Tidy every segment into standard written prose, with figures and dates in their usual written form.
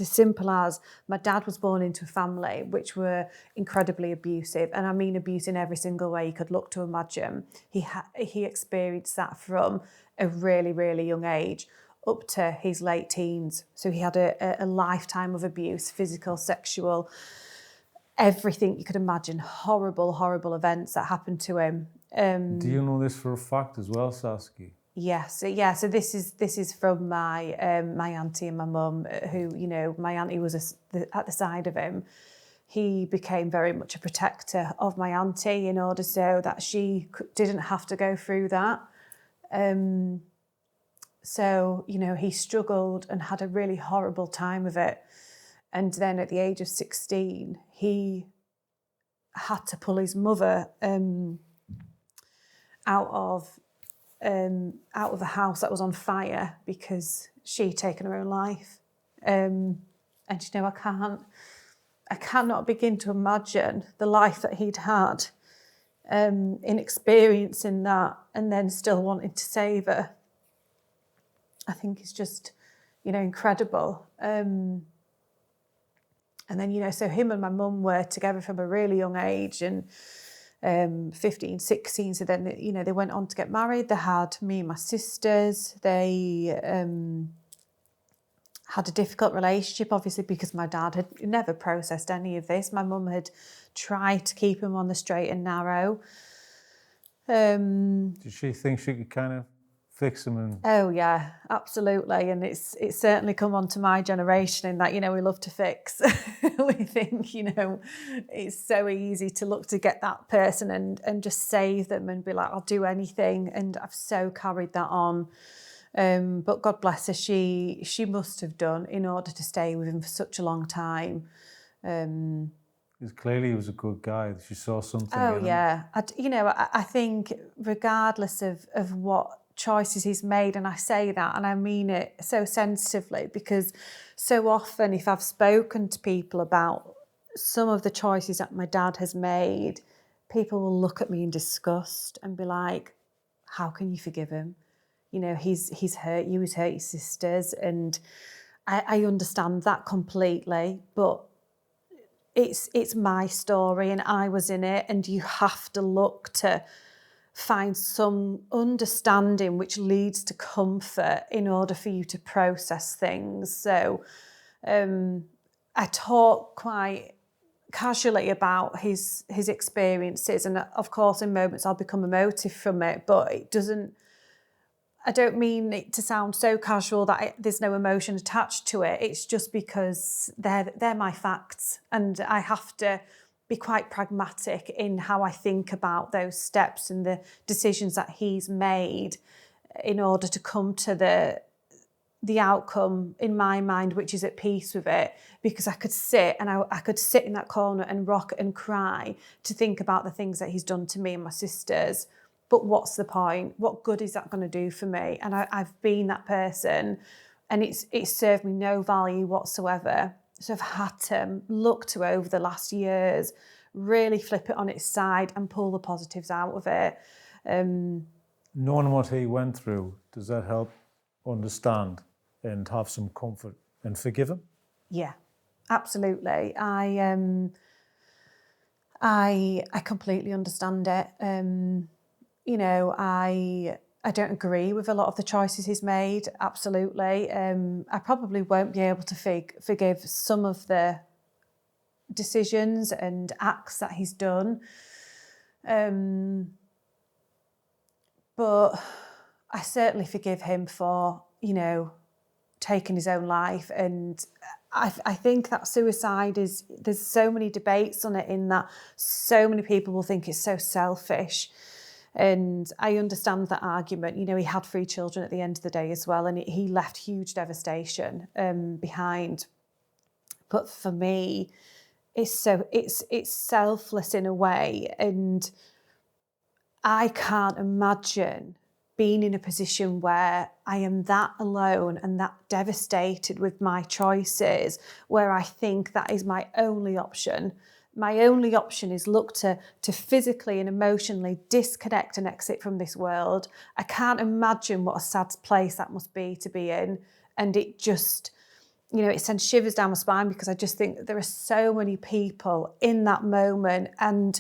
as simple as my dad was born into a family which were incredibly abusive, and I mean abuse in every single way you could look to imagine. He experienced that from a really, really young age up to his late teens. So he had a lifetime of abuse, physical, sexual, everything you could imagine, horrible, horrible events that happened to him. Do you know this for a fact as well, Saski? Yes, yeah. So this is from my my auntie and my mum, who, you know, my auntie was at the side of him. He became very much a protector of my auntie in order so that she didn't have to go through that. So, you know, he struggled and had a really horrible time of it. And then at the age of 16, he had to pull his mother out of a house that was on fire because she'd taken her own life. And, you know, I cannot begin to imagine the life that he'd had in experiencing that and then still wanting to save her. I think it's just, you know, incredible. And then, you know, so him and my mum were together from a really young age, and 15, 16. So then, you know, they went on to get married. They had me and my sisters. They had a difficult relationship, obviously, because my dad had never processed any of this. My mum had tried to keep him on the straight and narrow. Did she think she could kind of fix him? Oh yeah, absolutely. And it's certainly come on to my generation in that, you know, we love to fix. We think, you know, it's so easy to look to get that person and just save them and be like, I'll do anything. And I've so carried that on. But God bless her, she must have done in order to stay with him for such a long time. Because clearly he was a good guy. She saw something Oh in him. yeah, I think regardless of what choices he's made, and I say that and I mean it so sensitively, because so often if I've spoken to people about some of the choices that my dad has made, people will look at me in disgust and be like, how can you forgive him? You know, he's hurt you, he's hurt your sisters, and I understand that completely, but it's my story and I was in it, and you have to look to find some understanding which leads to comfort in order for you to process things. So I talk quite casually about his experiences, and of course in moments I'll become emotive from it, but I don't mean it to sound so casual that there's no emotion attached to it. It's just because they're my facts, and I have to be quite pragmatic in how I think about those steps and the decisions that he's made in order to come to the outcome in my mind, which is at peace with it. Because I could sit and I could sit in that corner and rock and cry to think about the things that he's done to me and my sisters. But what's the point? What good is that going to do for me? And I've been that person, and it's served me no value whatsoever. So I've had to look to, over the last years, really flip it on its side and pull the positives out of it. Knowing what he went through, does that help understand and have some comfort and forgive him? Yeah, absolutely. I completely understand it. You know, I don't agree with a lot of the choices he's made, absolutely. I probably won't be able to forgive some of the decisions and acts that he's done. But I certainly forgive him for, you know, taking his own life. And I think that suicide there's so many debates on it, in that so many people will think it's so selfish. And I understand that argument. You know, he had 3 children at the end of the day as well, and he left huge devastation behind. But for me, it's selfless in a way, and I can't imagine being in a position where I am that alone and that devastated with my choices, where I think that is my only option. My only option is look to physically and emotionally disconnect and exit from this world. I can't imagine what a sad place that must be to be in. And it you know, it sends shivers down my spine because I just think that there are so many people in that moment. And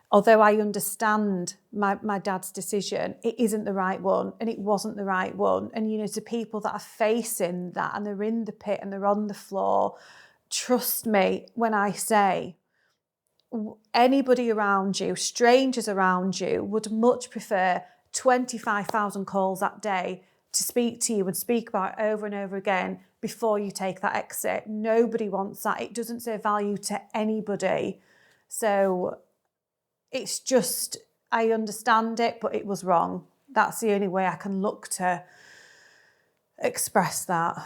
although I understand my dad's decision, it isn't the right one and it wasn't the right one. And, you know, to people that are facing that and they're in the pit and they're on the floor, trust me when I say anybody around you, strangers around you, would much prefer 25,000 calls that day to speak to you and speak about it over and over again before you take that exit. Nobody wants that. It doesn't say value to anybody. So it's just, I understand it, but it was wrong. That's the only way I can look to express that.